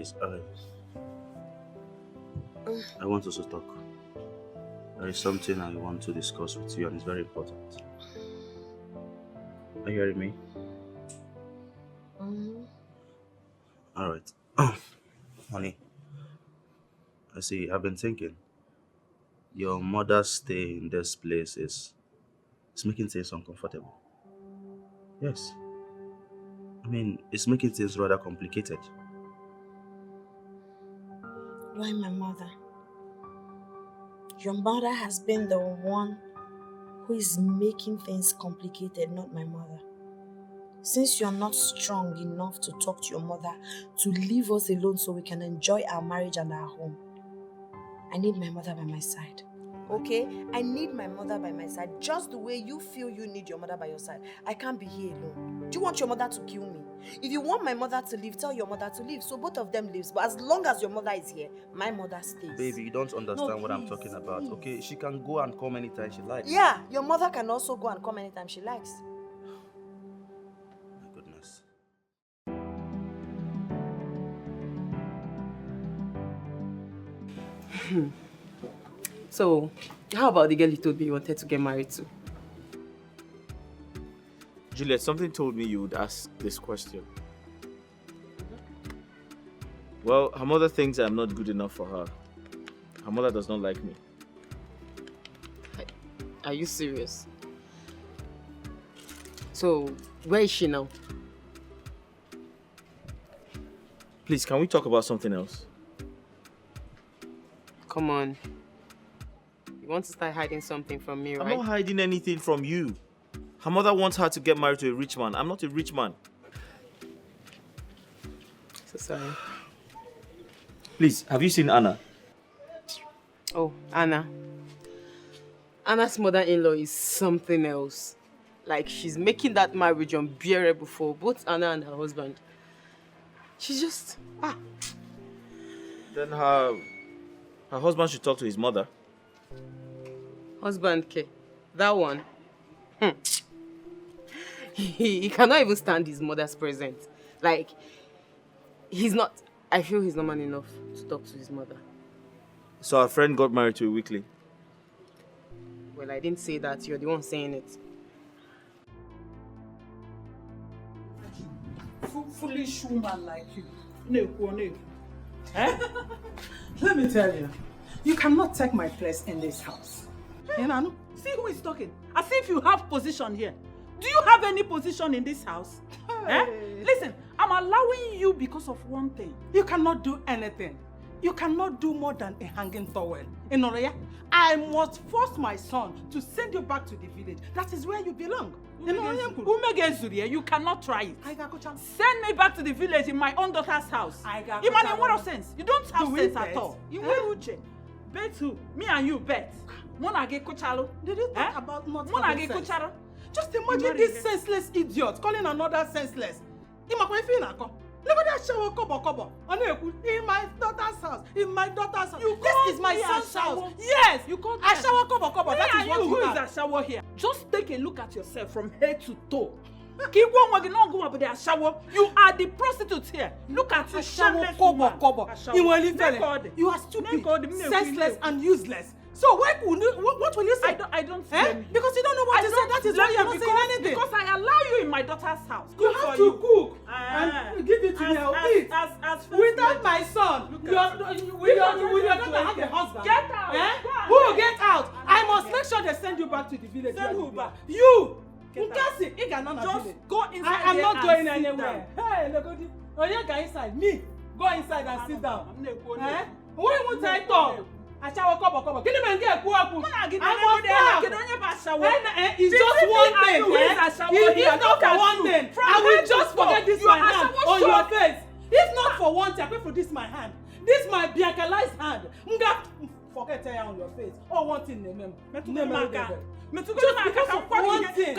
Please, I want us to talk. There is something I want to discuss with you and it's very important. Are you hearing me? Alright. Honey, I see, I've been thinking. Your mother's stay in this place is it's making things uncomfortable. Yes. I mean, it's making things rather complicated. Why my mother? Your mother has been the one who is making things complicated, not my mother. Since you're not strong enough to talk to your mother to leave us alone so we can enjoy our marriage and our home, I need my mother by my side. Okay? I need my mother by my side just the way you feel you need your mother by your side. I can't be here alone. Do you want your mother to kill me? If you want my mother to leave, tell your mother to leave. So both of them lives. But as long as your mother is here, my mother stays. Baby, you don't understand No, what I'm please, talking about. please. Okay, she can go and come anytime she likes. Yeah, your mother can also go and come anytime she likes. My goodness. So, how about the girl you told me you wanted to get married to? Juliet, something told me you would ask this question. Well, her mother thinks I'm not good enough for her. Her mother does not like me. Are you serious? So, where is she now? Please, can we talk about something else? Come on. You want to start hiding something from me, I'm right? not hiding anything from you. Her mother wants her to get married to a rich man. I'm not a rich man. So sorry. Please, have you seen Anna? Oh, Anna. Anna's mother-in-law is something else. Like, she's making that marriage unbearable for both Anna and her husband. She's just... Then her husband should talk to his mother. Husband, K. That one. He cannot even stand his mother's presence. Like, he's not... I feel he's not man enough to talk to his mother. So her friend got married to a weakling. Well, I didn't say that. You're the one saying it. Foolish woman like you. No. Eh? Let me tell you, you cannot take my place in this house. You know, see who is talking. As if you have position here. Do you have any position in this house? Eh? Listen, I'm allowing you because of one thing. You cannot do anything. You cannot do more than a hanging towel. In Oraya, I must force my son to send you back to the village. That is where you belong. You cannot try it. Send me back to the village in my own daughter's house. Imani, what of sense? You don't have sense at all. Bet who? Me and you bet. Did you talk about not having sense? Just imagine this senseless idiot calling another senseless. Look at that shower kobo. In my daughter's house. In my daughter's house. This is my son's house. Yes. You call a shower kobo. That is what you are. Who is a shower here? Just take a look at yourself from head to toe. You are the prostitute here. Look at you, shameless woman. You are stupid, senseless, and useless. So what will you say? I don't say because you don't know what to say. That is why you are not saying anything. Because I allow you in my daughter's house. You have to cook and give it to me. I'll eat. Without my son, you are not have a husband. Get out. Who will get out? I must make sure they send you back to the village. Send who back? You. Just go inside. I am not going anywhere. Hey, Logodi. Oh, you go inside. Me. Go inside and sit down. Why won't I talk? It's just one thing. If not for one thing, I will just forget this my hand on your face. If not for one thing, I pay for this my hand. This my biancalized hand. Forget it on your face. Oh, one thing, remember. Just because of one thing.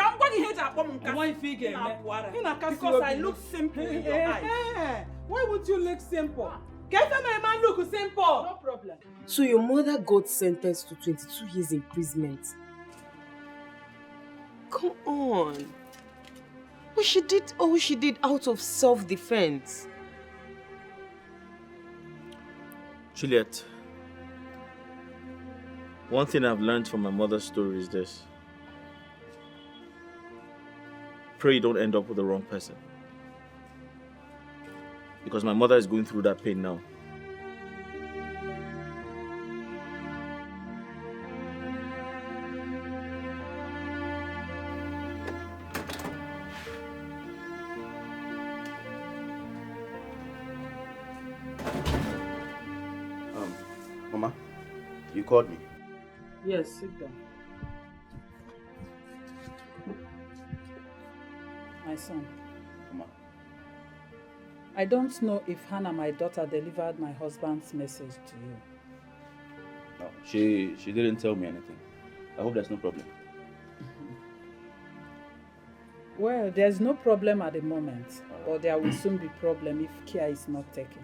Because I look simple in your eyes. Why would you look simple? My man look simple. No problem. So your mother got sentenced to 22 years imprisonment. Come on. What she did out of self-defense. Juliet, one thing I've learned from my mother's story is this. Pray you don't end up with the wrong person. Because my mother is going through that pain now. Mama, you called me. Yes, sit down. My son. Mama. I don't know if Hannah, my daughter, delivered my husband's message to you. No, she didn't tell me anything. I hope there's no problem. Well, there's no problem at the moment, but there will soon be problem if care is not taken.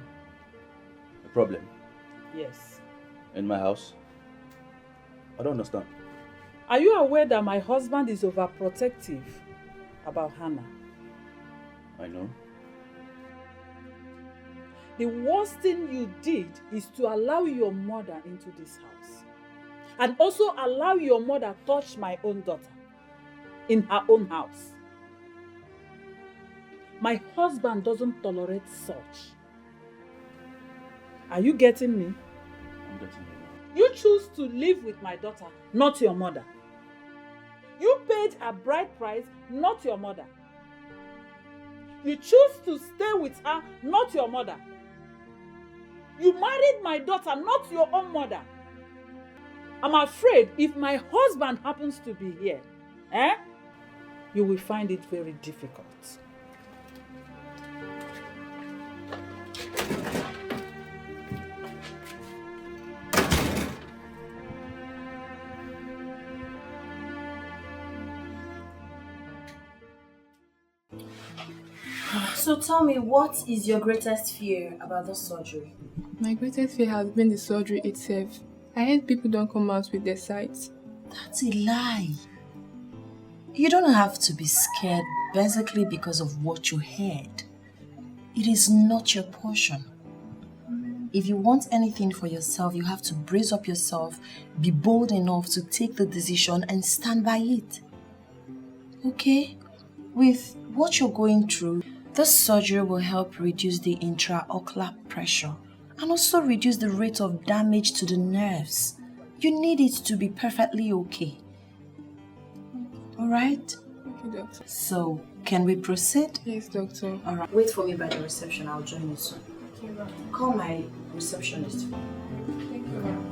A problem? Yes. In my house? I don't understand. Are you aware that my husband is overprotective about Hannah? I know. The worst thing you did is to allow your mother into this house. And also allow your mother touch my own daughter in her own house. My husband doesn't tolerate such. Are you getting me? I'm getting you now. You choose to live with my daughter, not your mother. You paid a bride price, not your mother. You choose to stay with her, not your mother. You married my daughter, not your own mother. I'm afraid if my husband happens to be here, you will find it very difficult. So tell me, what is your greatest fear about the surgery? My greatest fear has been the surgery itself. I heard people don't come out with their sides. That's a lie. You don't have to be scared basically because of what you heard. It is not your portion. If you want anything for yourself, you have to brace up yourself, be bold enough to take the decision and stand by it. Okay? With what you're going through, this surgery will help reduce the intraocular pressure and also reduce the rate of damage to the nerves. You need it to be perfectly okay. Alright? Okay, doctor. So, can we proceed? Yes, doctor. Alright. Wait for me by the reception. I'll join you soon. Okay, ma'am. Call my receptionist. Thank you, ma'am.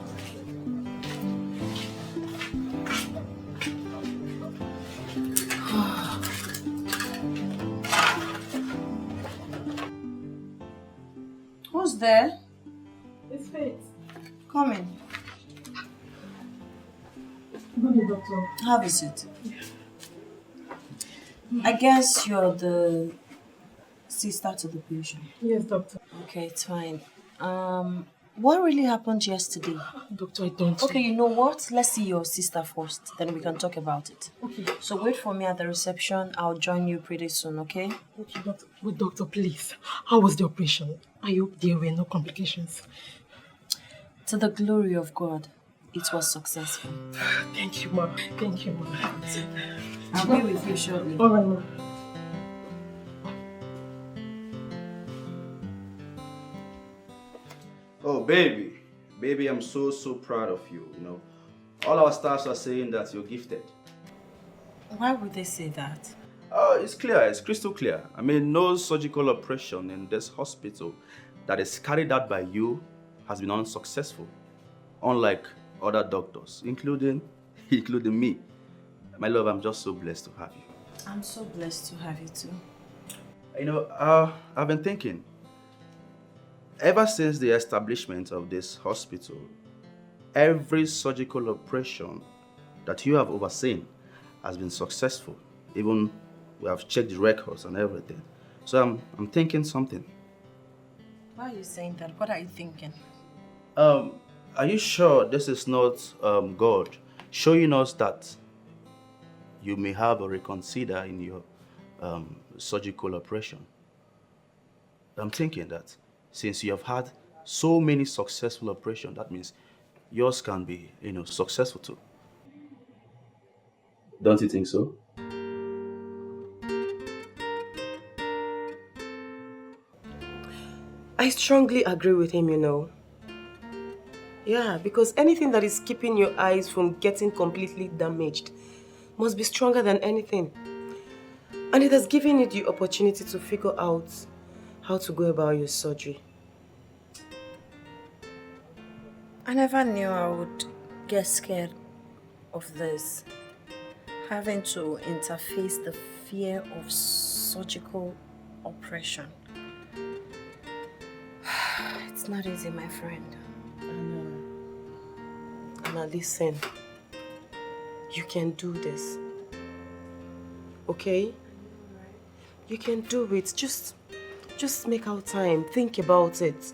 Who's there? It's Faith. Come in. Good day, doctor. Have a seat. I guess you're the sister to the patient. Yes, doctor. Okay, it's fine. What really happened yesterday? Doctor, I don't. Okay, you know what? Let's see your sister first, then we can talk about it. Okay. So wait for me at the reception. I'll join you pretty soon, okay? Okay, but doctor, please. How was the operation? I hope there were no complications. To the glory of God, it was successful. Thank you, ma. Thank you, ma. I'll be with you shortly. All right, ma. Oh, baby. Baby, I'm so proud of you, you know. All our staffs are saying that you're gifted. Why would they say that? Oh, it's clear. It's crystal clear. I mean, no surgical operation in this hospital that is carried out by you has been unsuccessful. Unlike other doctors, including me. My love, I'm just so blessed to have you. I'm so blessed to have you too. You know, I've been thinking, ever since the establishment of this hospital, every surgical operation that you have overseen has been successful. Even we have checked the records and everything. So I'm thinking something. Why are you saying that? What are you thinking? Are you sure this is not God showing us that you may have a reconsider in your surgical operation? I'm thinking that since you have had so many successful operations. That means yours can be, successful too. Don't you think so? I strongly agree with him. Yeah, because anything that is keeping your eyes from getting completely damaged must be stronger than anything. And it has given you the opportunity to figure out how to go about your surgery. I never knew I would get scared of this. Having to interface the fear of surgical operation. It's not easy, my friend. I know. Anna, listen. You can do this. Okay? You can do it. Just make out time. Think about it.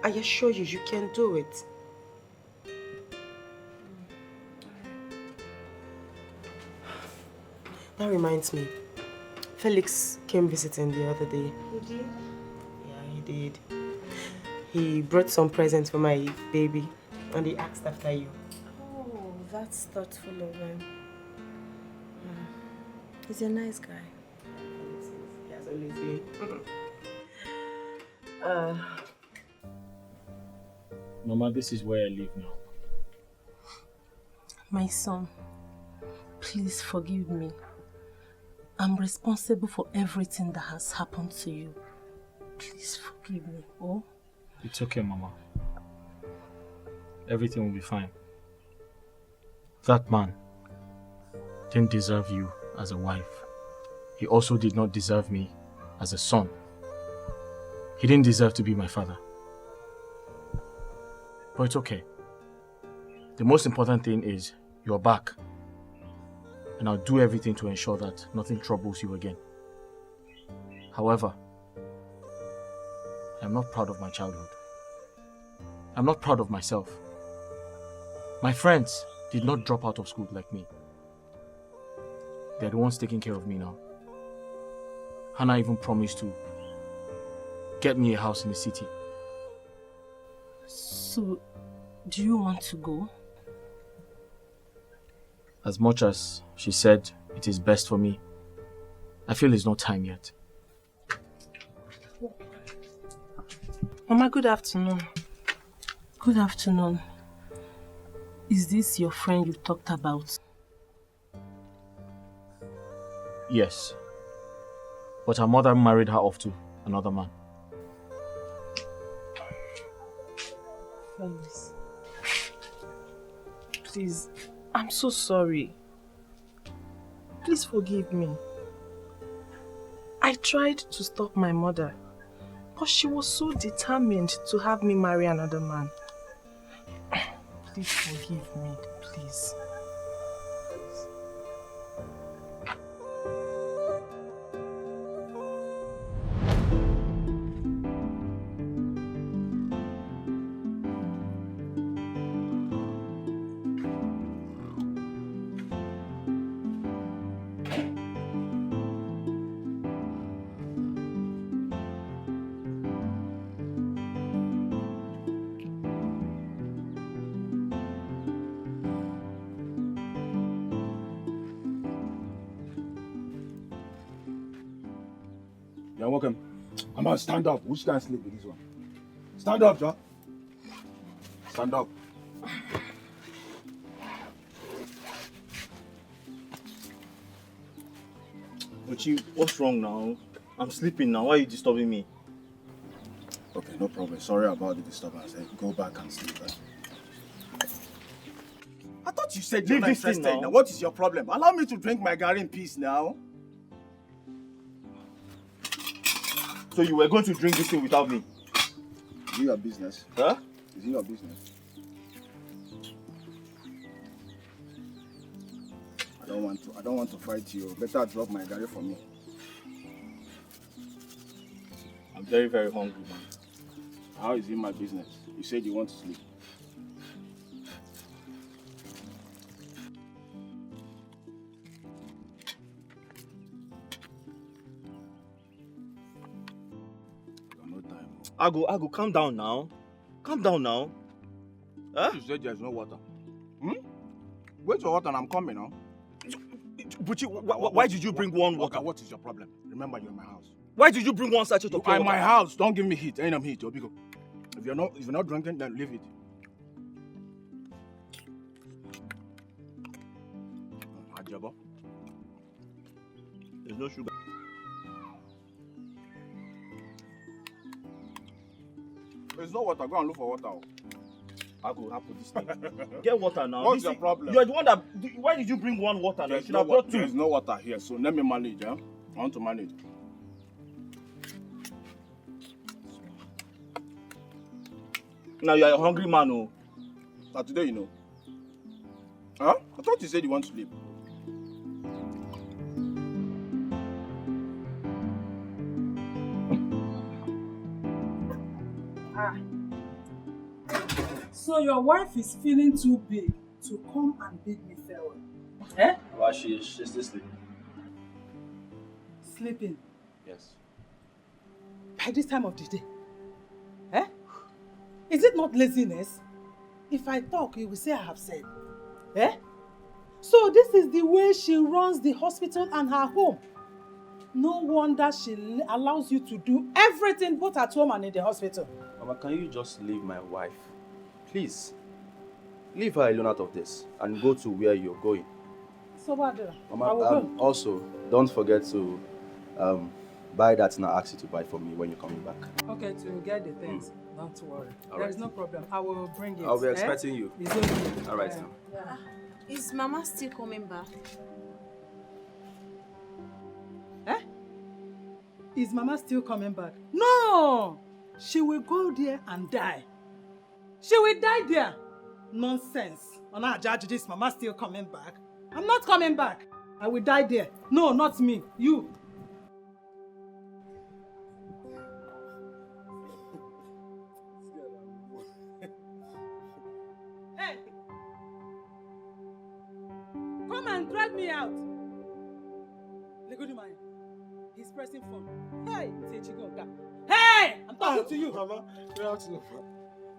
I assure you, you can do it. That reminds me. Felix came visiting the other day. He did? Yeah, he did. He brought some presents for my baby and he asked after you. Oh, that's thoughtful of him. He's a nice guy. He has always been. Mama, this is where I live now. My son, please forgive me. I'm responsible for everything that has happened to you. Please forgive me, oh? It's okay, Mama. Everything will be fine. That man didn't deserve you as a wife. He also did not deserve me as a son. He didn't deserve to be my father. But it's okay. The most important thing is you're back. And I'll do everything to ensure that nothing troubles you again. However, I'm not proud of my childhood. I'm not proud of myself. My friends did not drop out of school like me. They're the ones taking care of me now. Hannah even promised to get me a house in the city. So, do you want to go? As much as she said it is best for me, I feel it's not time yet. Mama, good afternoon. Good afternoon. Is this your friend you talked about? Yes. But her mother married her off to another man. Felix. Please, I'm so sorry. Please forgive me. I tried to stop my mother, but she was so determined to have me marry another man. Please forgive me, please. You're welcome. I'm on stand up. Which can't sleep with this one? Stand up, Joe. Stand up. But what's wrong now? I'm sleeping now. Why are you disturbing me? Okay, no problem. Sorry about the disturbance. Go back and sleep. I thought you said you're Leave not this thing interested. now. Now, what is your problem? Allow me to drink my garri in peace now. So you were going to drink this thing without me? Is it your business? Huh? Is it your business? I don't want to fight you. Better drop my garri for me. I'm very, very hungry, man. How is it my business? You said you want to sleep. No time. Ago, calm down now. Calm down now. Huh? You said there's no water. Wait for water and I'm coming now. Buchi, why did you bring one water? What is your problem? Remember, you're in my house. Why did you bring one sachet of You're in water? my house. Don't give me heat. Ain't I'm heat, Obiko. If you're not drinking, then leave it. Ajabo. There's no sugar. There's no water. Go and look for water. I could this thing. Get water now. What's your problem? You're the one that. Why did you bring one water now? You should have brought two. There's no water here, so let me manage. I want to manage. Now you're a hungry man, oh. Now today, you know. Huh? I thought you said you want to sleep. So your wife is feeling too big to come and bid me farewell. Eh? Well, she's still sleeping. Sleeping Yes. by this time of the day. Eh? Is it not laziness? If I talk, you will say I have said. Eh? So this is the way she runs the hospital and her home. No wonder she allows you to do everything both at home and in the hospital. Mama, can you just leave my wife? Please. Leave her alone out of this and go to where you're going. So what? I will Mama, go. also, don't forget to buy that thing I asked you to buy for me when you're coming back. Okay, to get the things. Don't worry. All There is right. no problem. I will bring it. I'll be eh? expecting you. It's okay. All right, Yeah. now. Yeah. Is Mama still coming back? Eh? Is Mama still coming back? No! She will go there and die. She will die there. Nonsense. On our judge, this Mama still coming back. I'm not coming back. I will die there. No, not me. You. Hey! Come and drive me out. Legodi man. He's pressing phone. Hey! Hey! I'm talking to you. Mama, good afternoon.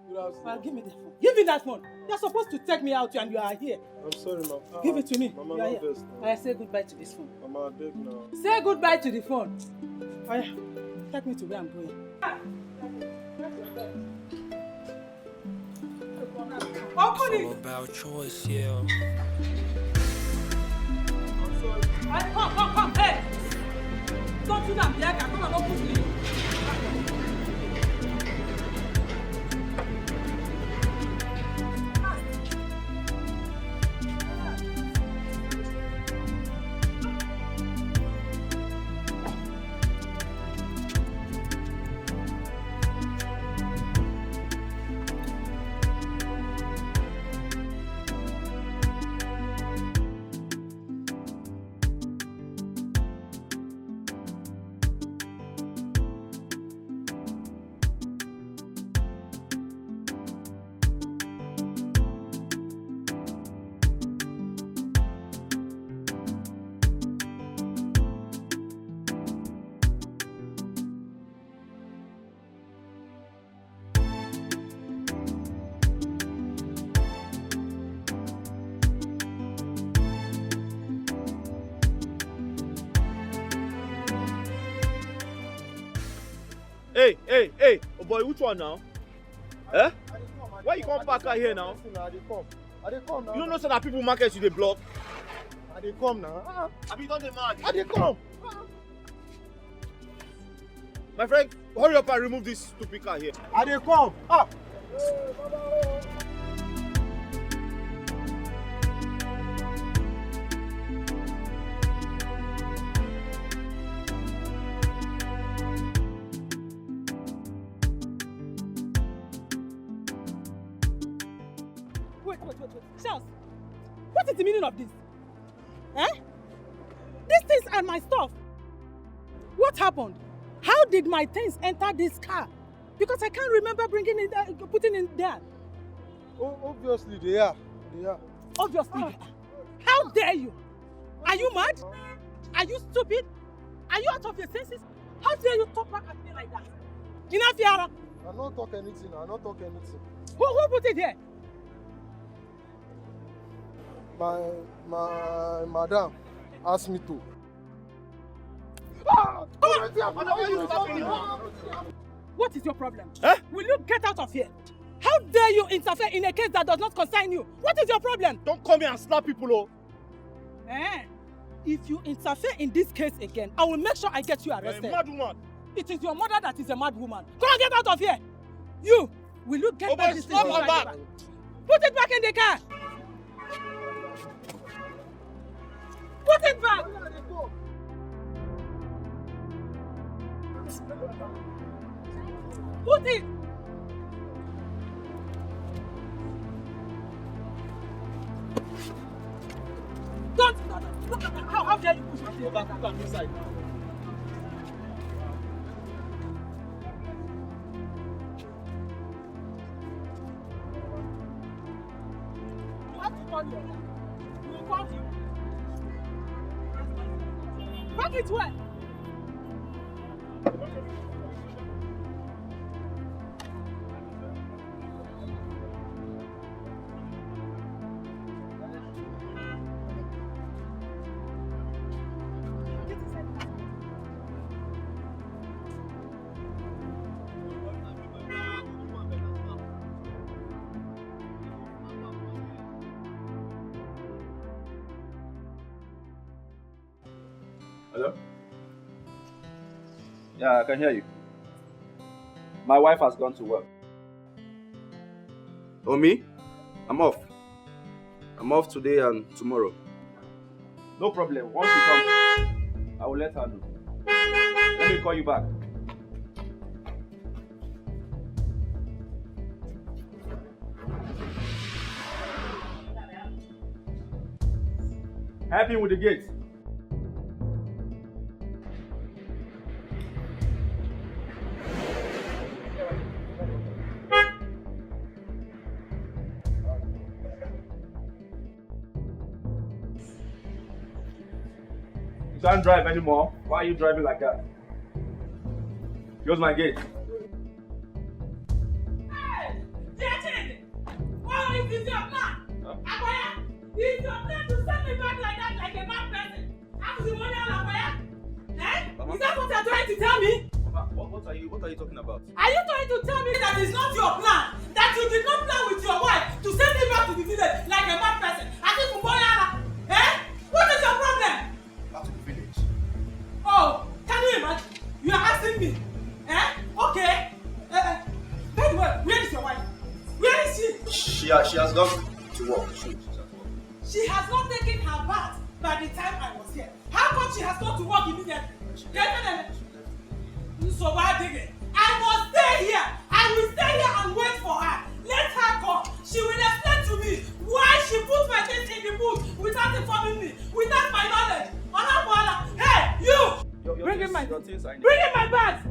Good afternoon. Well, give me that phone. Give me that phone. You're supposed to take me out and you are here. I'm sorry, Mama. Give it to me. Mama, You are not here. this now. I say goodbye to this phone. Mama, I beg now. Say goodbye to the phone. Oh, yeah. Take me to where I'm going. Open it. About choice, yeah. Come. Hey! Don't do that, Bianca. Come and open it. Hey, oh boy, which one now? Eh? Why you come back out here now? I dey come now. You don't know so that people market you they block? I dey come now. Have you done the mad? I dey come. My friend, hurry up and remove this stupid car here. I dey come. Wait. Charles, what is the meaning of this? Eh? These things are my stuff. What happened? How did my things enter this car? Because I can't remember bringing it, putting it there. Obviously, they are. Obviously. How dare you? Are you mad? Are you stupid? Are you out of your senses? How dare you talk back at me like that? Enough, Yara. I not talk anything. I not talk anything. Who put it there? My madam asked me to. What is your problem? Eh? Will you get out of here? How dare you interfere in a case that does not concern you? What is your problem? Don't come here and slap people, oh. If you interfere in this case again, I will make sure I get you arrested. Mad woman. It is your mother that is a mad woman. Go and get out of here. You, will you get back this thing? Stop her back. Put it back in the car. Put it back. Put it. Don't. How dare you push me? Back inside. You have to call you. You will call you. Back it where? Hello? Yeah, I can hear you. My wife has gone to work. Oh, me? I'm off. I'm off today and tomorrow. No problem. Once she comes, I will let her know. Let me call you back. Help him with the gate. You can't drive anymore. Why are you driving like that? Close my gate. Hey! What is this your plan? Akoya, is your plan to send me back like that, like a bad person? How is the money on Akoya? Mama? Is that what you're trying to tell me? Mama, what are you talking about? Are you trying to tell me that it's not your plan? That you did not plan with your wife to send me back to the village like a bad person? As if Mboyara? What is your problem? Back to the village. Oh, can you imagine? You are asking me. Okay. By the way, where is your wife? Where is she? She has gone to work. She's at work. She has not taken her bath by the time I was here. How come she has gone to work immediately? So why did it? I must stay here. I will stay here and wait for her. Let her come. She will explain to me why she put my things in the boot without informing me, without my knowledge. Hey, you! Bring in my bags.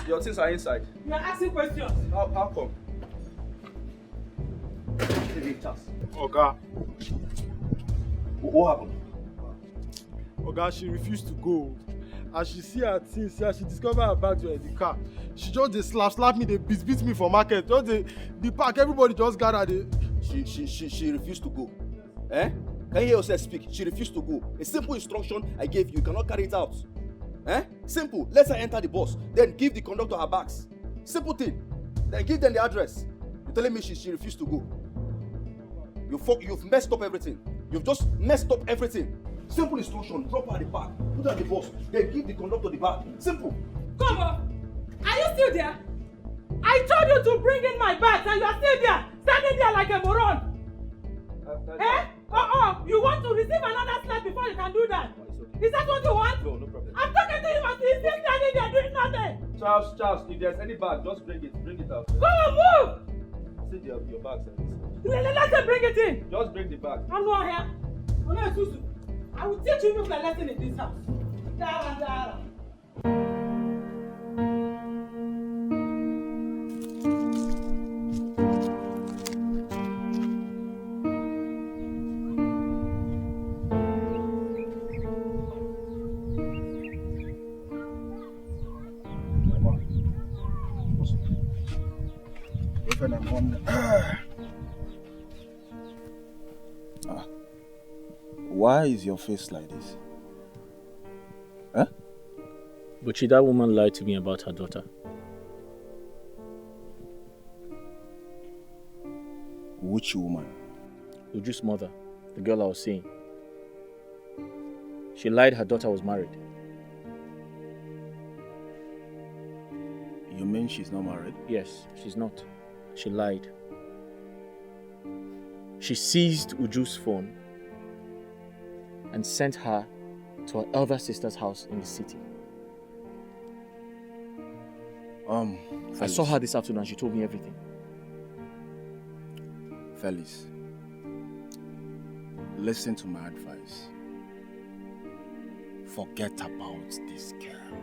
Your things are inside. You are asking questions. How come? Oga. What happened? Oga, she refused to go. As she see her things, as she discover her bags were in the car, she just dey slap me, they beat me for market. Just the park, everybody just gather. She refused to go. Eh? Can you hear yourself speak? She refused to go. A simple instruction I gave you, you cannot carry it out. Eh? Simple. Let her enter the bus. Then give the conductor her bags. Simple thing. Then give them the address. You're telling me she refused to go. You've messed up everything. You've just messed up everything. Simple instruction. Drop her at the back. Put her at the bus. Then give the conductor the bag. Simple. Come on. Are you still there? I told you to bring in my bags and you are still there. Standing there like a moron. You want to receive another slap before you can do that? Is that what you want? No problem. I'm talking to you and he's still standing there doing nothing. Charles, if there's any bag, just bring it out. Come on, move! See your bags and Let them bring it in. just bring the bag. I'm not here. I'm not Susu. I will teach you a lesson in this house. Dara. Why is your face like this? Huh? Buchi, that woman lied to me about her daughter. Which woman? Uju's mother, the girl I was seeing. She lied her daughter was married. You mean she's not married? Yes, she's not. She lied. She seized Uju's phone and sent her to her elder sister's house in the city. I saw her this afternoon and she told me everything. Felix, listen to my advice. Forget about this girl.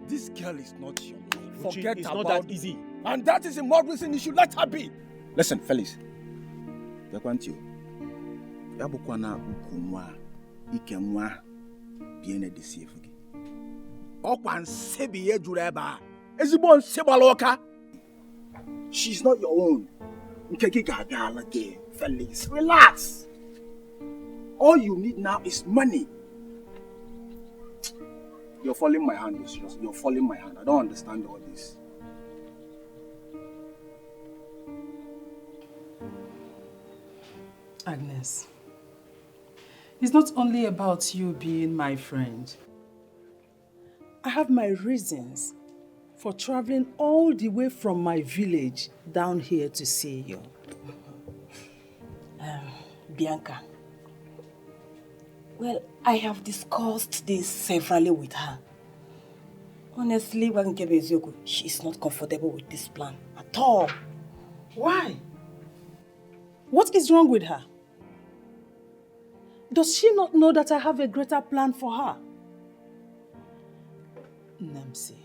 This girl is not your wife. Forget It's about not that easy. And that is the more reason you should let her be. Listen, Felix. Yakwanti. Yabukwana ukumwa. Ikemwa. Biene disifugi. Okwan sebi ejureba. Ezibon sebaloka. She's not your own. Nkeki gagala again, Felix. Relax. All you need now is money. You're following my hand, you're following my hand. I don't understand all this. Agnes, it's not only about you being my friend. I have my reasons for traveling all the way from my village down here to see you. Bianca. Well, I have discussed this severally with her. Honestly, she is not comfortable with this plan at all. Why? What is wrong with her? Does she not know that I have a greater plan for her? Namsi,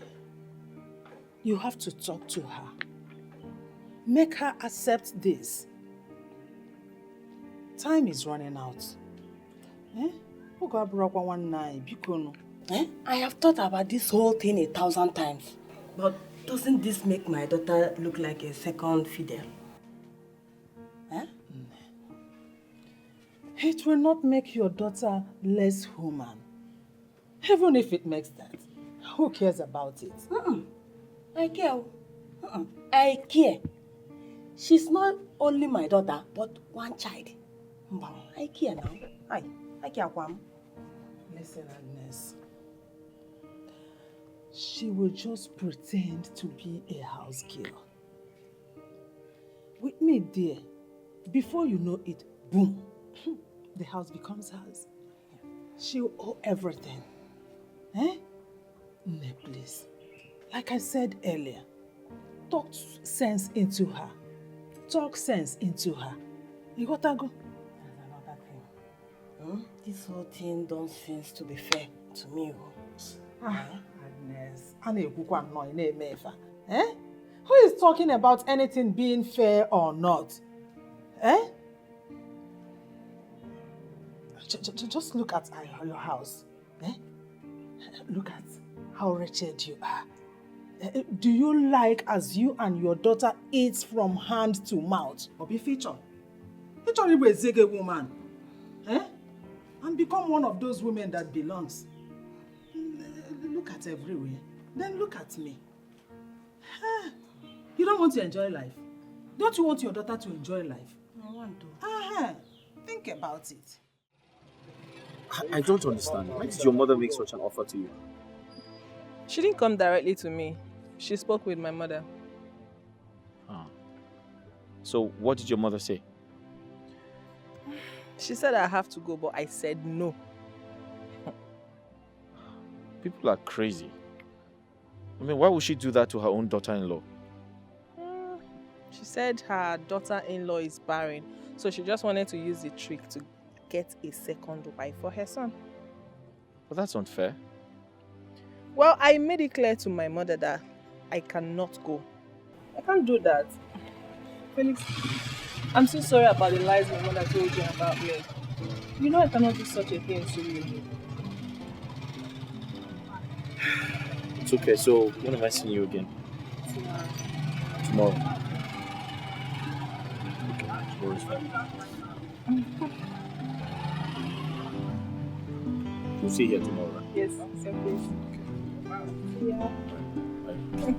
you have to talk to her. Make her accept this. Time is running out. I have thought about this whole thing 1,000 times. But doesn't this make my daughter look like a second Fidel? It will not make your daughter less human. Even if it makes that, who cares about it? I care. I care. She's not only my daughter, but one child. I care now. I care. Listen, Agnes. She will just pretend to be a house girl. With me there, before you know it, boom, the house becomes hers. She'll owe everything. No, please. Like I said earlier, talk sense into her. Talk sense into her. You got to go. There's another thing. This whole thing don't seem to be fair to me. Agnes, who is talking about anything being fair or not? Just look at your house. Look at how wretched you are. Do you like as you and your daughter eat from hand to mouth? Or be featured? Featured you a zege woman. And become one of those women that belongs. Look at everywhere. Then look at me. You don't want to enjoy life? Don't you want your daughter to enjoy life? I want to. Think about it. I don't understand. Why did your mother make such an offer to you? She didn't come directly to me. She spoke with my mother. So what did your mother say? She said I have to go, but I said no. People are crazy. I mean, why would she do that to her own daughter-in-law? She said her daughter-in-law is barren, so she just wanted to use the trick to get a second wife for her son. But that's unfair. Well, I made it clear to my mother that I cannot go. I can't do that. Felix, I'm so sorry about the lies my mother told you about me. You know I cannot do such a thing to you. It's okay, so when am I seeing you again? Tomorrow. Tomorrow? Tomorrow is fine. We'll see you here tomorrow, right? Yes, same place. Yeah. Bye.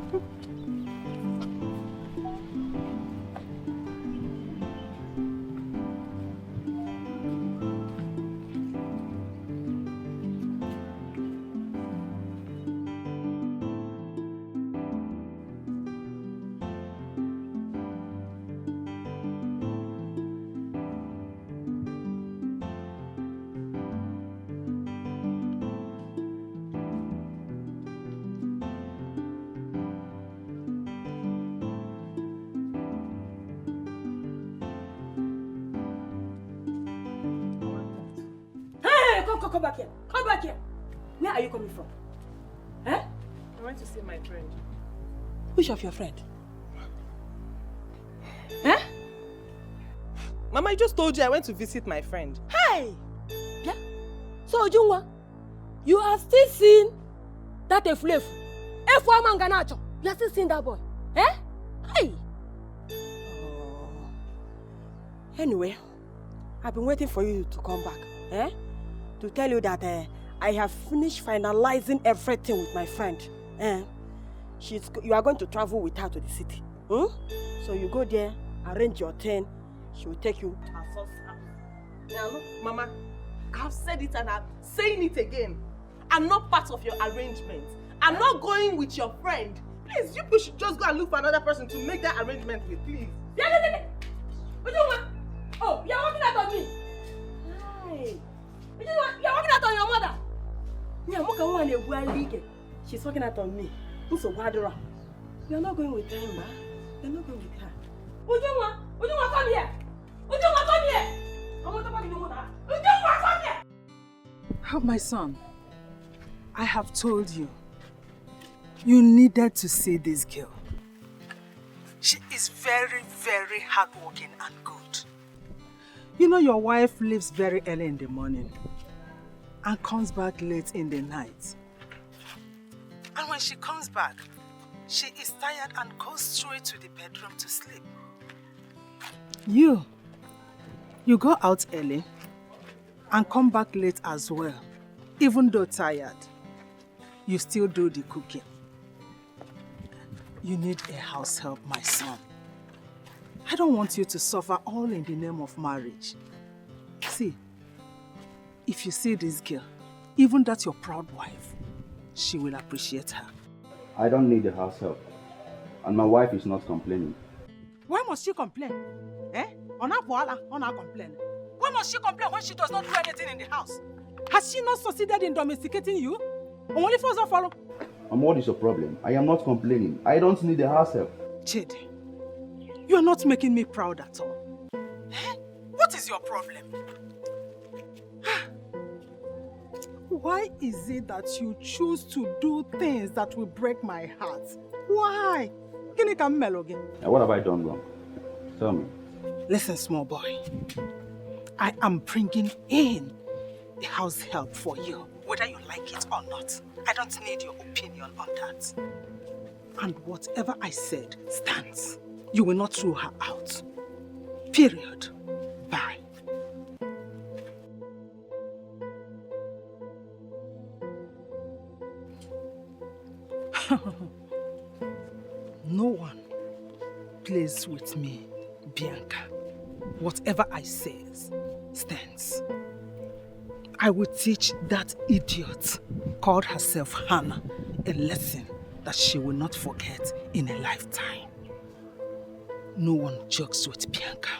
Come back here. Come back here. Where are you coming from? Eh? I went to see my friend. Which of your friend? Eh? Mama, I just told you I went to visit my friend. Hey! Yeah? So, Ujunwa, you are still seeing that Eflefu? Efu. You are still seeing that boy? Eh? Hey! Oh. Anyway, I've been waiting for you to come back. Eh? To tell you that I have finished finalizing everything with my friend. You are going to travel with her to the city. Hmm? So you go there, arrange your thing. She will take you to her first house. Yeah, look, Mama, I've said it and I'm saying it again. I'm not part of your arrangement. I'm not going with your friend. Please, you people should just go and look for another person to make that arrangement with, please. Yeah. Oh, you're working out on me. Hi. You're working out on your mother. She's working out on me. You're not going with her, ma. You're not going with her. Ujunwa, come here. Ujunwa, come here. Ujunwa, come here. Oh, my son, I have told you, you needed to see this girl. She is very, very hardworking and good. You know your wife leaves very early in the morning and comes back late in the night. And when she comes back, she is tired and goes straight to the bedroom to sleep. You go out early and come back late as well. Even though tired, you still do the cooking. You need a house help, my son. I don't want you to suffer all in the name of marriage. See, if you see this girl, even that's your proud wife, she will appreciate her. I don't need the house help. And my wife is not complaining. Why must she complain? Ona complain. Why must she complain when she does not do anything in the house? Has she not succeeded in domesticating you? Only for the follow. And what is your problem? I am not complaining. I don't need the house help. Chidi, you are not making me proud at all. What is your problem? Why is it that you choose to do things that will break my heart? Why? What have I done wrong? Tell me. Listen, small boy. I am bringing in the house help for you, whether you like it or not. I don't need your opinion on that. And whatever I said stands. You will not throw her out. Period. Bye. No one plays with me, Bianca. Whatever I say stands. I will teach that idiot called herself Hannah a lesson that she will not forget in a lifetime. No one jokes with Bianca.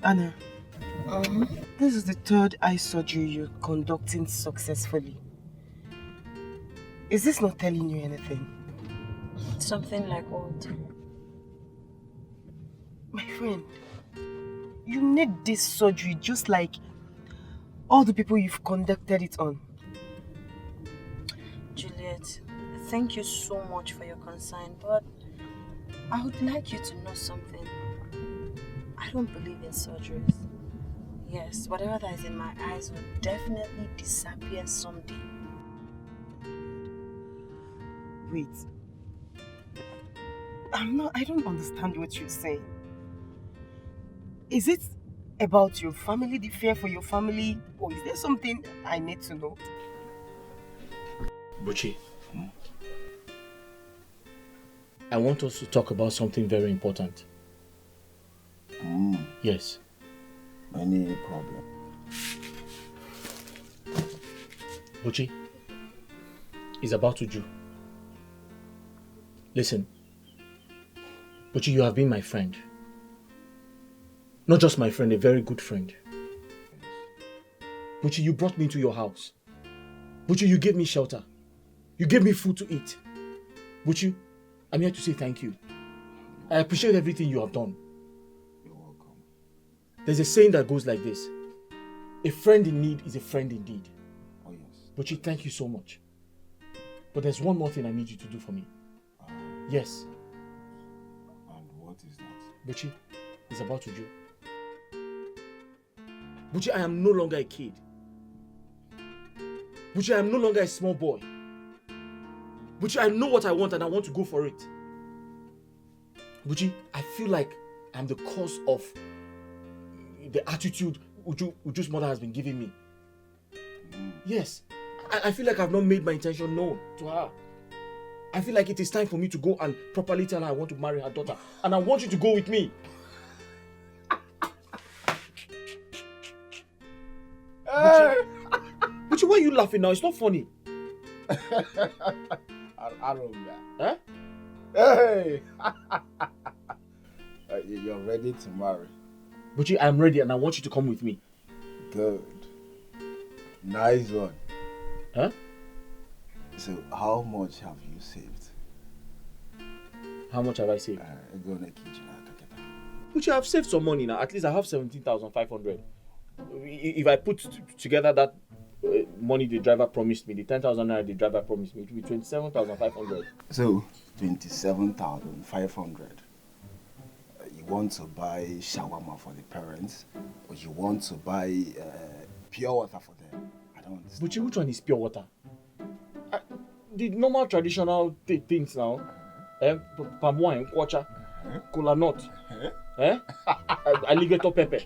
Anna, this is the third eye surgery you're conducting successfully. Is this not telling you anything? Something like what? My friend, you need this surgery just like all the people you've conducted it on. Juliet, thank you so much for your concern, but I would like you to know something. I I don't believe in surgeries. Yes, whatever that is in my eyes will definitely disappear someday. Wait. I don't understand what you're saying. Is it about your family, the fear for your family, or is there something I need to know? Buchi, I want us to talk about something very important. Yes. Any problem? Buchi, it's about Uju. Listen, Buchi, you have been my friend. Not just my friend, a very good friend. Buchi, you brought me into your house. Buchi, you gave me shelter. You gave me food to eat. Buchi, I'm here to say thank you. I appreciate everything you have done. You're welcome. There's a saying that goes like this. A friend in need is a friend indeed. Oh yes. Buchi, thank you so much. But there's one more thing I need you to do for me. Yes. And what is that? Buchi, it's about Uju. Buchi, I am no longer a kid. Buchi, I am no longer a small boy. Buchi, I know what I want and I want to go for it. Buchi, I feel like I'm the cause of the attitude Uju's mother has been giving me. Yes. I feel like I've not made my intention known to her. I feel like it is time for me to go and properly tell her I want to marry her daughter. And I want you to go with me. Buchi, why are you laughing now? It's not funny. I don't know. Huh? Hey! You're ready to marry. Buchi, I'm ready and I want you to come with me. Good. Nice one. Huh? So, how much have you saved? How much have I saved? Go in the kitchen. Buchi, I've saved some money now. At least I have 17,500. If I put together that money the driver promised me, the 10,000 naira the driver promised me, it will be 27,500. So, 27,500. You want to buy shawarma for the parents, or you want to buy pure water for them? I don't understand. Buchi, which one is pure water? The normal traditional things now. Palm wine, kwacha, cola nut, alligator pepper.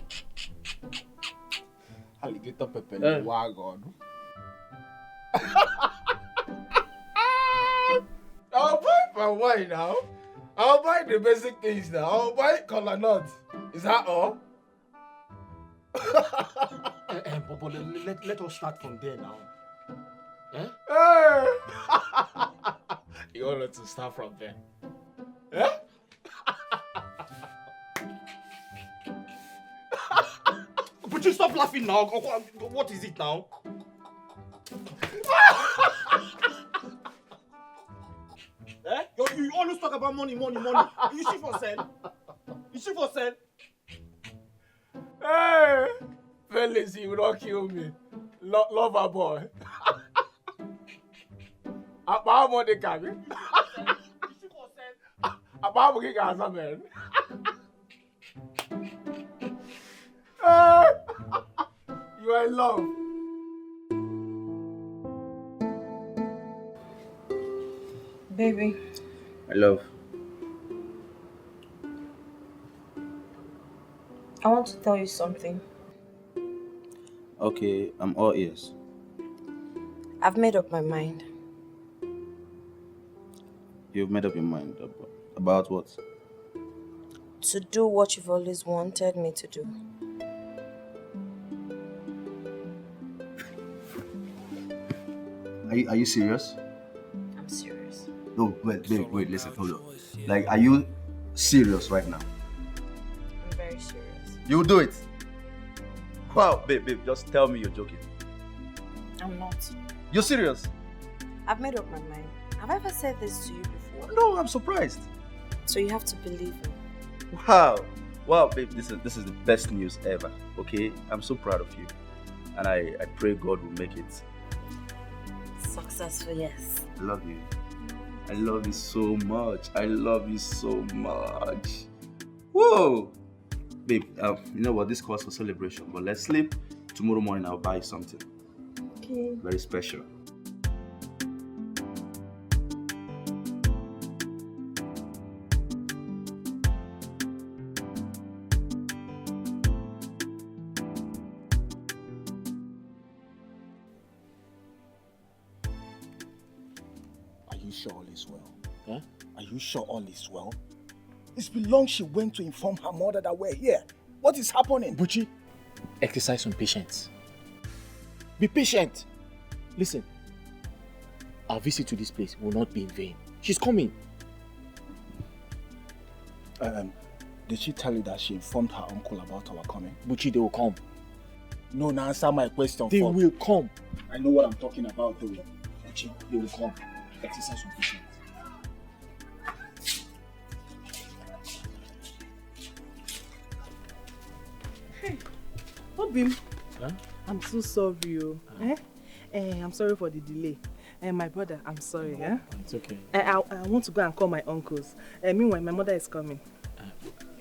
Alligator pepper, wagon. I'll buy palm wine now. I'll buy the basic things now. I'll buy cola nut. Is that all? But let us start from there now. Hey! You want us to start from there? Yeah? But you stop laughing now. What is it now? You always talk about money. You see for sale? Hey! Fellas, you will not kill me. Lover boy. How much they can be? You see for sale? How much they can man? You are in love. Baby. My love. I want to tell you something. Okay, I'm all ears. I've made up my mind. You've made up your mind about what? To do what you've always wanted me to do. Are you serious? I'm serious. No, wait, listen, hold on. Like, are you serious right now? I'm very serious. You'll do it? Wow, babe, just tell me you're joking. I'm not. You're serious? I've made up my mind. Have I ever said this to you before? No, I'm surprised. So you have to believe me. Wow, babe, this is the best news ever, okay? I'm so proud of you. And I pray God will make it. Successful, yes. I love you. I love you so much. I love you so much. Whoa! Babe, you know what? This calls for celebration, but let's sleep. Tomorrow morning, I'll buy you something. Okay. Very special. Are you sure all is well? Huh? Are you sure all is well? It's been long she went to inform her mother that we're here. What is happening? Buchi, exercise some patience. Be patient. Listen, our visit to this place will not be in vain. She's coming. Did she tell you that she informed her uncle about our coming? Buchi, they will come. No, now answer my question. They will come. I know what I'm talking about though. Buchi, they will come. Exercise some patience. Hey, Obim. Huh? I'm so sorry. I'm sorry for the delay. My brother, I'm sorry. It's okay. I want to go and call my uncles. Meanwhile, my mother is coming.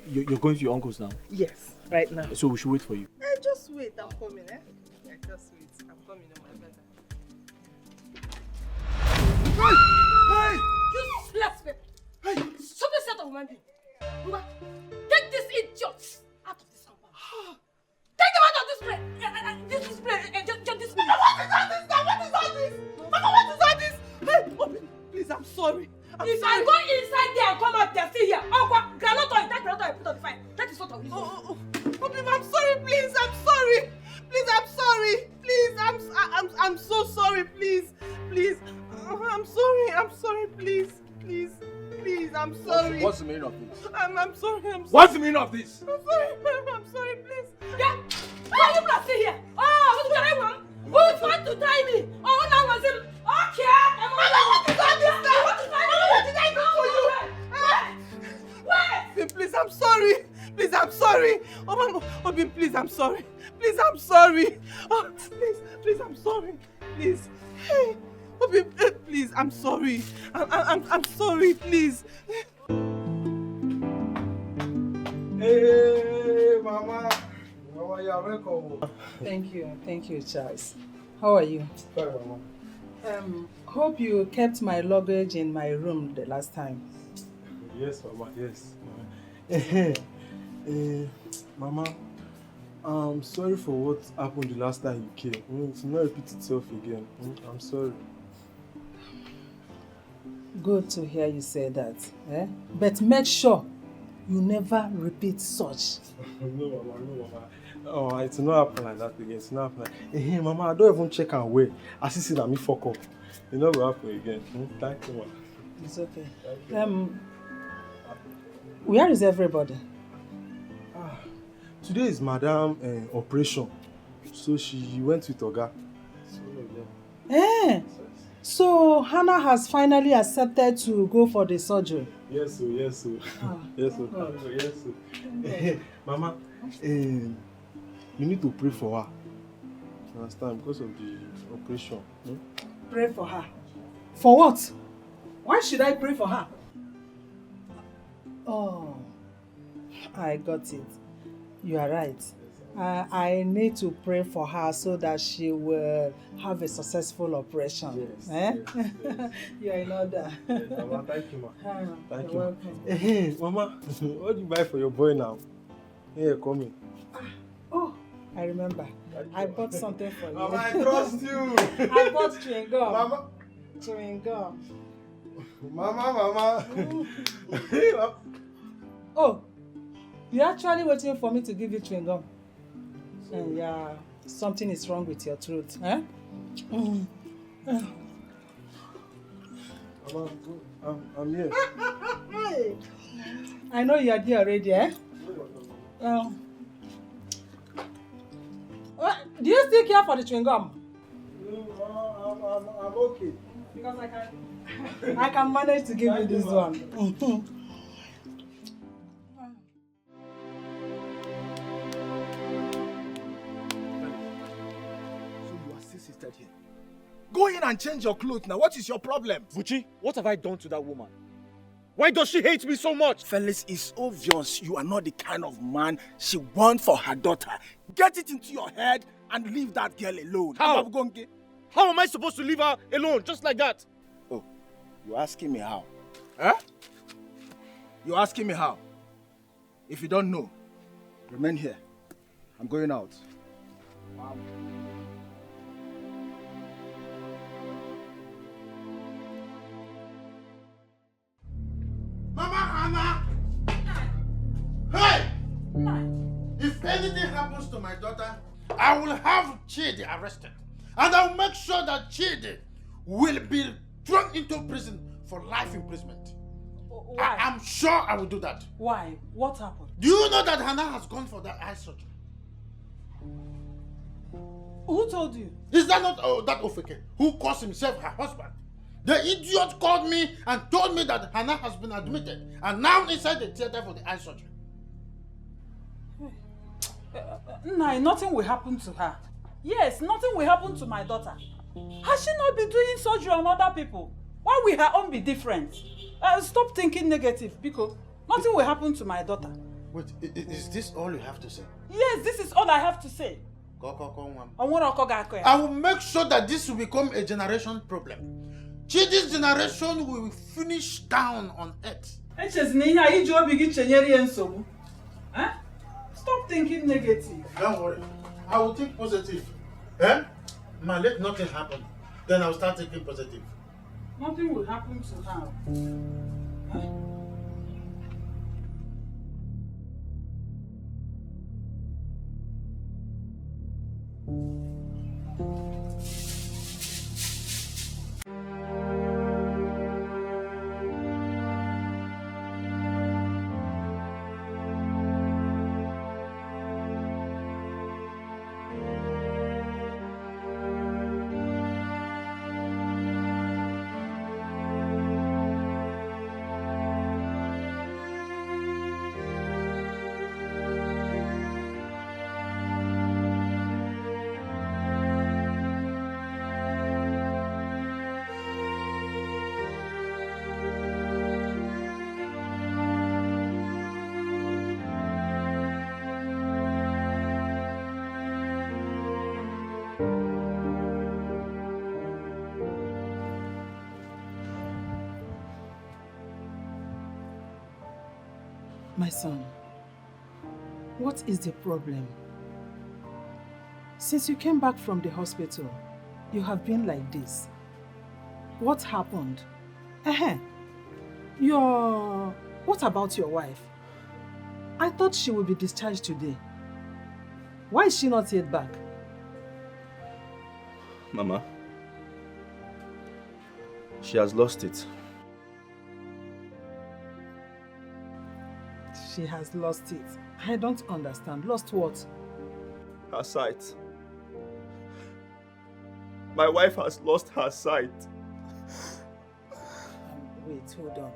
You're going to your uncle's now? Yes, right now. So we should wait for you. Just wait, I'm coming. Just wait, I'm coming, my brother. Hey! You slapped Hey! Something set of money. Take this idiot out of this compound. Take them out of this place. This place and just this place. What is all this? Mama, what is all this? Hey, open. Please, I'm sorry. If I go inside there and come out there, see here. Oh, granite oil, that granite oil put on the fire. That is what I'll use. Open, I'm sorry, please. I'm sorry. Please, I'm sorry. Please, I'm so sorry. Please. I'm sorry. Please. I'm sorry. What's the meaning of this? I'm sorry. What's the meaning of this? I'm sorry, please. Yeah. Why you not here? Oh, what did I want? Who want to tie me? Oh, now was it? Okay. What is all this now? What did I do for you? Where? Please, I'm sorry. Oh, Mama, Obin, please, I'm sorry. I'm sorry. Oh, please, I'm sorry. Please. Hey, Obin, please, I'm sorry. I'm sorry, please. Hey, Mama. Mama, you are welcome. Thank you, Charles. How are you? Fine, Mama. Hope you kept my luggage in my room the last time. Yes, Mama, yes. Mama, I'm sorry for what happened the last time you came. It will not repeat itself again. I'm sorry. Good to hear you say that. But make sure you never repeat such. No, Mama. Oh, it will not happen like that again. It's not happen like... Mama, I don't even check and wait. I see that me fuck up. It will not happen again. Thank you, Mama. It's okay. Where is everybody? Today is Madam operation. So she went with Oga. So Hannah has finally accepted to go for the surgery. Yes, sir. Yes, sir. Mama, you need to pray for her. You understand? Because of the operation. Pray for her? For what? Why should I pray for her? Oh, I got it. You are right. I need to pray for her so that she will have a successful operation. Yes. You are in order. Yes, Mama, thank you, Ma. Thank you. Welcome. Mama, what do you buy for your boy now? Here, come in. Oh, I remember. I bought something for you. Mama, I trust you. I bought chewing gum. Mama. Chewing gum. Mama. Oh, you're actually waiting for me to give you chewing gum. Yeah, something is wrong with your throat. Mama, I'm here. I know you are there already, do you still care for the chewing gum? No, I'm okay. Because I can manage to give you this one. Here. Go in and change your clothes now. What is your problem? Buchi, what have I done to that woman? Why does she hate me so much? Fellas, it's obvious you are not the kind of man she wants for her daughter. Get it into your head and leave that girl alone. How? How am I supposed to leave her alone just like that? Oh, you're asking me how? Huh? You're asking me how? If you don't know, remain here. I'm going out. Wow. Mama Hannah! Hey! If anything happens to my daughter, I will have Chidi arrested. And I'll make sure that Chidi will be thrown into prison for life imprisonment. Why? I'm sure I will do that. Why? What happened? Do you know that Hannah has gone for that eye surgery? Who told you? Is that not that Ofeke who calls himself her husband? The idiot called me and told me that Hannah has been admitted and now inside the theater for the eye surgery. Nothing will happen to her. Yes, nothing will happen to my daughter. Has she not been doing surgery on other people? Why will her own be different? Stop thinking negative, because nothing will happen to my daughter. Wait, is this all you have to say? Yes, this is all I have to say. I will make sure that this will become a generation problem. Chidi's generation will finish down on earth. Stop thinking negative. Don't worry. I will think positive. Let nothing happen. Then I will start thinking positive. Nothing will happen to her. My son, what is the problem? Since you came back from the hospital, you have been like this. What happened? What about your wife? I thought she would be discharged today. Why is she not yet back? Mama, she has lost it. She has lost it. I don't understand. Lost what? Her sight. My wife has lost her sight. Wait, hold on.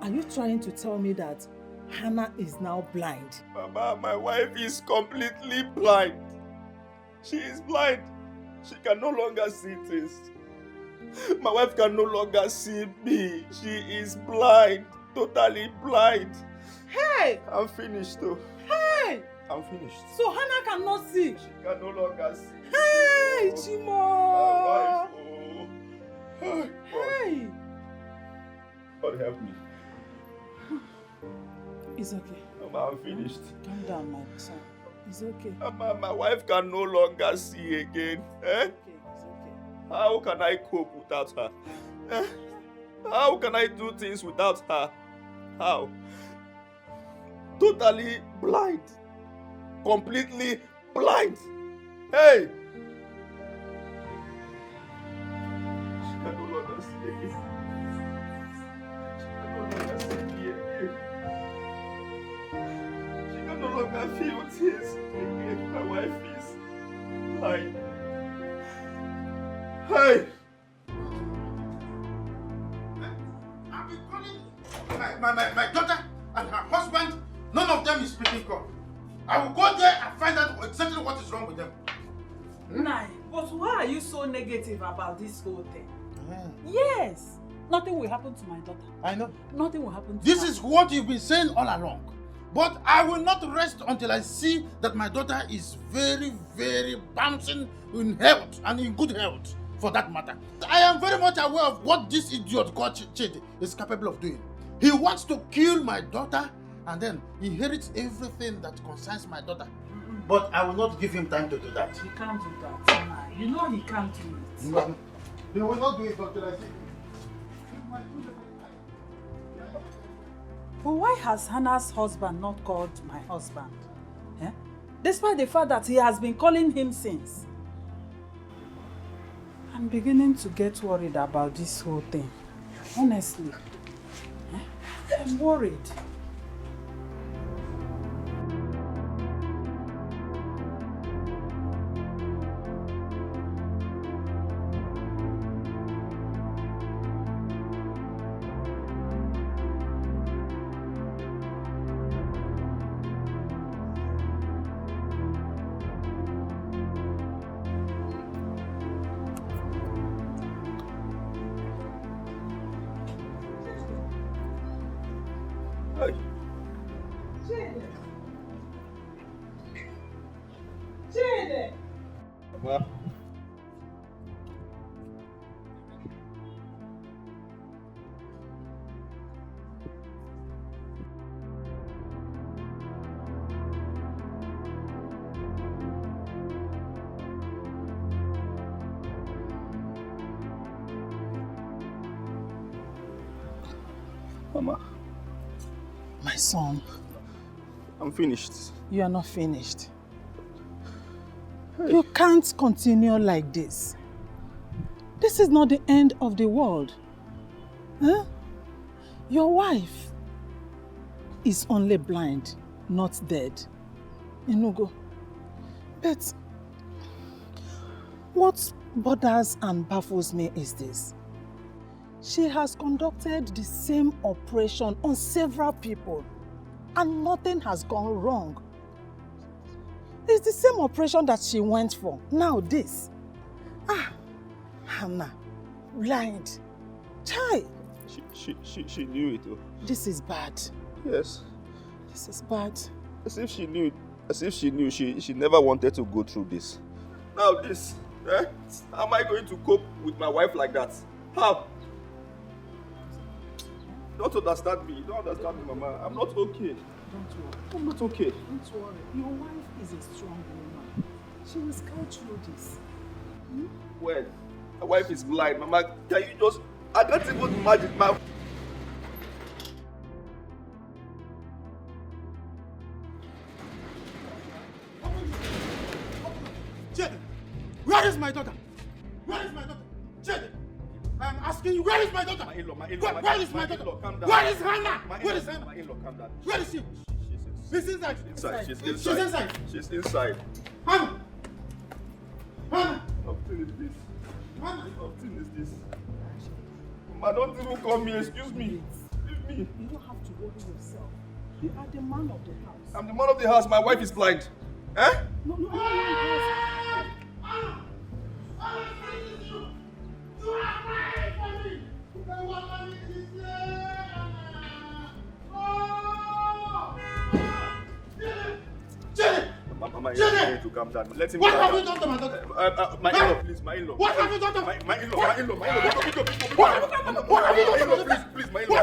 Are you trying to tell me that Hannah is now blind? Mama, my wife is completely blind. She is blind. She can no longer see things. My wife can no longer see me. She is blind. Totally blind. Hey! I'm finished though. Hey! I'm finished. So Hannah cannot see? She can no longer see. Hey, Chimo! My wife, oh. Hey! God help me. It's okay. Mama, I'm finished. Calm down, my son. It's okay. Mama, my wife can no longer see again. It's okay. How can I cope without her? How can I do things without her? How? Totally blind. Completely blind. Hey! She can no longer see again. She can no longer see me again. She can no longer feel things again. My wife is blind. Hey! I've been calling my daughter and her husband. None of them is speaking call. I will go there and find out exactly what is wrong with them. Nai, but why are you so negative about this whole thing? Yes. Nothing will happen to my daughter. I know. Nothing will happen to This her. is what you've been saying all along. But I will not rest until I see that my daughter is very, very bouncing in health and in good health, for that matter. I am very much aware of what this idiot called Chidi is capable of doing. He wants to kill my daughter and then inherit everything that concerns my daughter. But I will not give him time to do that. He can't do that. Nah, you know he can't do it. No, he will not do it until I see. But why has Hannah's husband not called my husband? Eh? Despite the fact that he has been calling him since. I'm beginning to get worried about this whole thing. Honestly. I'm worried. Mama. My son. I'm finished. You are not finished. You can't continue like this. This is not the end of the world. Huh? Your wife is only blind, not dead. Inugo. But what bothers and baffles me is this. She has conducted the same operation on several people and nothing has gone wrong. It's the same operation that she went for. Now this. Hannah, blind. Child. She knew it though. This is bad. Yes. This is bad. As if she knew it. As if she knew she never wanted to go through this. Now this. How am I going to cope with my wife like that? How? You don't understand me. You don't understand me, Mama. I'm not okay. Don't worry. I'm not okay. Don't worry. Your wife is a strong woman. She will scout through this. Well, my wife is blind. Mama, can you just... I can't even imagine my... Chidi, where is my daughter? Where is my daughter? Chidi, I'm asking you, where is my daughter? My in-law, Where is my daughter? calm down. Where is Hannah? Where is Hannah? My in-law, calm down. Where is she? She's inside. Inside. She's inside. She's inside. She's inside. Hannah! Hannah! What is this? Hannah! What is this? Mama, don't even call me. Excuse me. Leave me. You don't have to worry yourself. You are the man of the house. I'm the man of the house. My wife is blind. Eh? No. You are crying for me! The woman is there! Oh! Chidi! Mama, you need to calm down. Let him What calm have down. you done to my daughter? My in-law, please, my in-law. What have you done to my in-law? What have you done to my please, my in-law.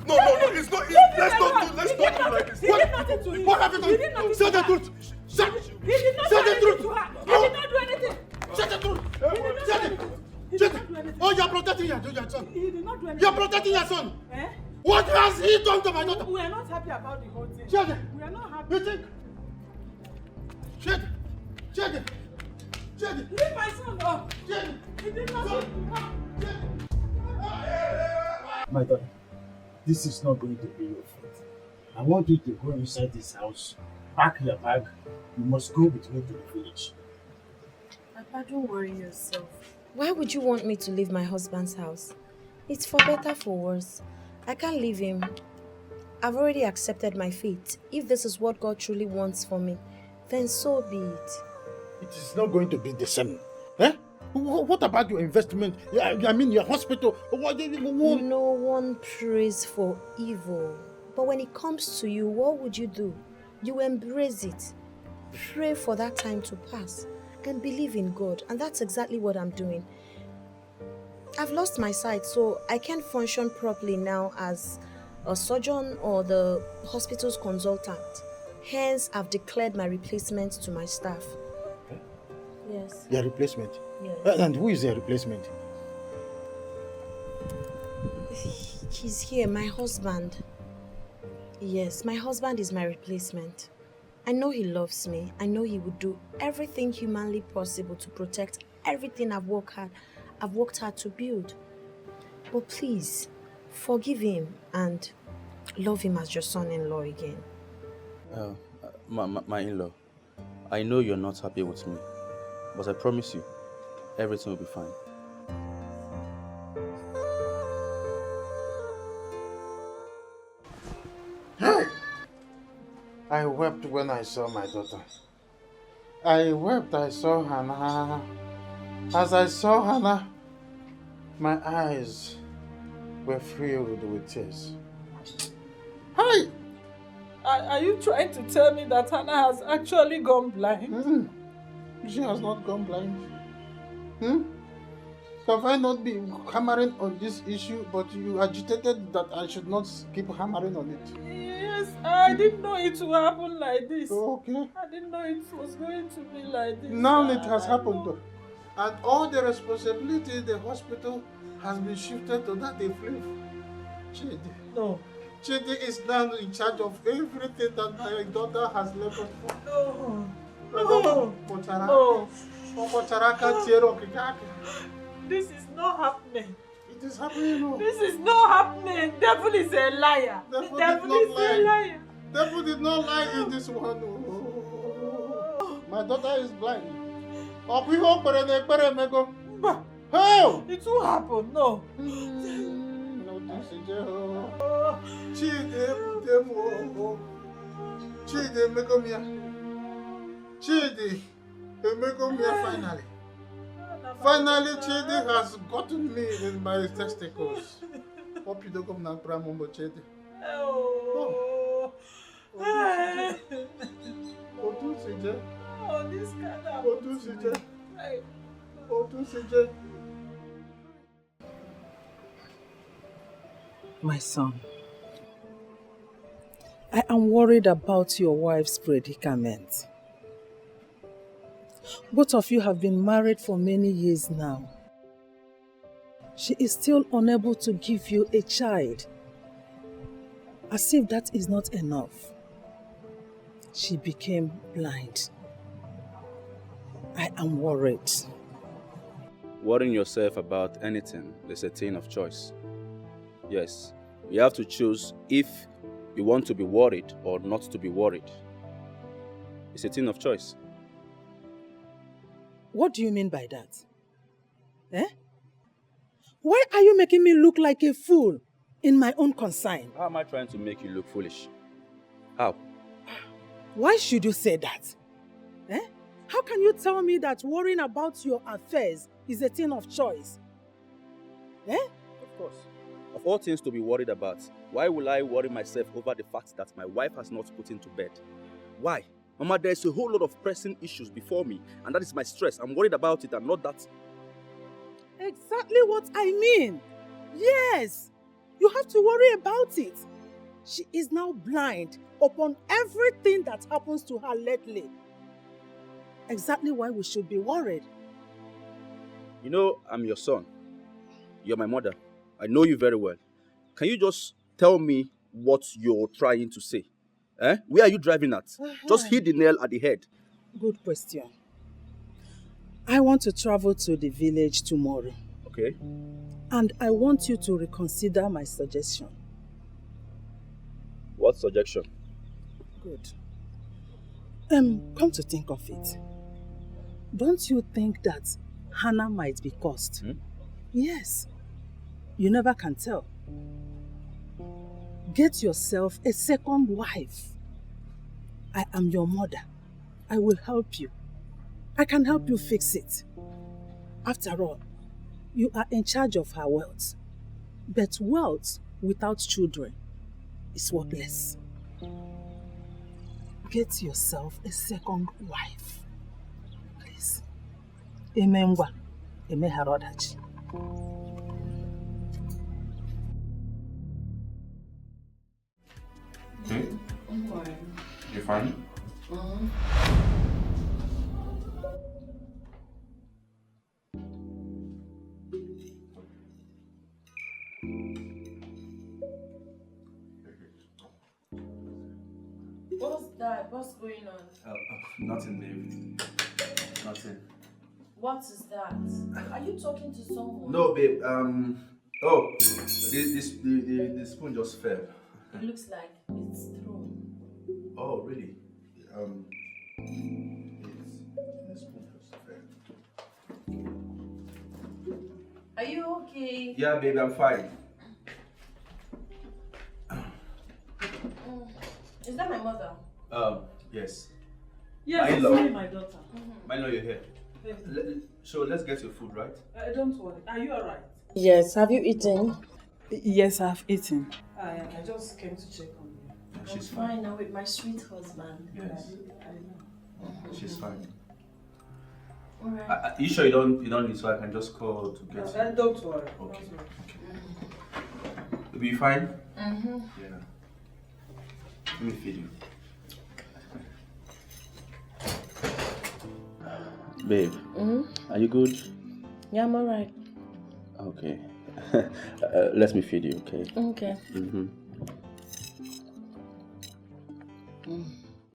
No, it's not. Let's not do like this. What have you done? Say the truth. Say the truth. He did not do anything. Say the truth. Oh, you're protecting your son. He did not do anything. You're protecting your son. Eh? What has he done to my daughter? We are not happy about the whole thing. Chidi. We are not happy. You think? Chidi. Leave my son up. Chidi. He did not do My daughter, this is not going to be your fault. I want you to go inside this house, pack your bag. You must go with me to the village. Papa, don't worry yourself. Why would you want me to leave my husband's house? It's for better, for worse. I can't leave him. I've already accepted my fate. If this is what God truly wants for me, then so be it. It is not going to be the same. Eh? What about your investment? I mean, your hospital. No one prays for evil. But when it comes to you, what would you do? You embrace it. Pray for that time to pass. And believe in God. And that's exactly what I'm doing. I've lost my sight, so I can't function properly now as a surgeon or the hospital's consultant. Hence, I've declared my replacement to my staff. Yes. Your replacement? Yes. And who is your replacement? He's here, my husband. Yes, my husband is my replacement. I know he loves me. I know he would do everything humanly possible to protect everything I've worked hard to build. But please, forgive him and love him as your son-in-law again. My in-law, I know you're not happy with me, but I promise you, everything will be fine. Hey! I wept when I saw my daughter. I wept, I saw Hannah. As I saw Hannah, my eyes were filled with tears. Hi! Are you trying to tell me that Hannah has actually gone blind? She has not gone blind. Have I not been hammering on this issue, but you agitated that I should not keep hammering on it? Yes, I didn't know it would happen like this. Okay. I didn't know it was going to be like this. Now it has happened. And all the responsibility in the hospital has been shifted to that flip. Chidi. No. Chidi is now in charge of everything that my daughter has left us for. No. No. This is not happening. It is happening. No. This is not happening. Devil is a liar. Devil Devil did is not a lie. liar. Devil did not lie in this one. Oh. My daughter is blind. It will happen. No. Finally. Finally, Chidi has gotten me in my testicles. Hope you don't come now, Pramombo Chidi. Oh, this kind of... My son, I am worried about your wife's predicament. Both of you have been married for many years now. She is still unable to give you a child. As if that is not enough. She became blind. I am worried. Worrying yourself about anything is a thing of choice. Yes, you have to choose if you want to be worried or not to be worried. It's a thing of choice. What do you mean by that? Eh? Why are you making me look like a fool in my own concern? How am I trying to make you look foolish? How? Why should you say that? Eh? How can you tell me that worrying about your affairs is a thing of choice? Eh? Of course. Of all things to be worried about, why will I worry myself over the fact that my wife has not put into bed? Why? Mama, there's a whole lot of pressing issues before me, and that is my stress. I'm worried about it and not that. Exactly what I mean. Yes, you have to worry about it. She is now blind upon everything that happens to her lately. Exactly why we should be worried. You know, I'm your son. You're my mother. I know you very well. Can you just tell me what you're trying to say? Eh? Where are you driving at? Just hit the nail at the head. Good question. I want to travel to the village tomorrow. Okay. And I want you to reconsider my suggestion. What suggestion? Good. Come to think of it. Don't you think that Hannah might be cursed? Yes. You never can tell. Get yourself a second wife. I am your mother. I will help you. I can help you fix it. After all, you are in charge of her wealth. But wealth without children is worthless. Get yourself a second wife. Please. Emengwa. Emeharodachi. Hey? You fine? What's that? What's going on? Nothing, babe. Nothing. What is that? Are you talking to someone? No, babe. Oh, the spoon just fell. It looks like it's thrown. Oh, really? The spoon just fell. Are you okay? Yeah, babe, I'm fine. Is that my mother? Yes. Yes, it's me, my daughter. I know you're here. So let's get your food, right? Don't worry. Are you alright? Yes. Have you eaten? Yes, I've eaten. I just came to check on you. She's fine now with my sweet husband. Yes. I know. She's fine. Alright. You sure you don't need, so I can just call to get you? Don't worry. Okay. Don't worry. You'll be fine? Mm-hmm. Yeah. Let me feed you. Babe, are you good? Yeah, I'm alright. Okay. Let me feed you, okay? Okay. Mm-hmm. Mm.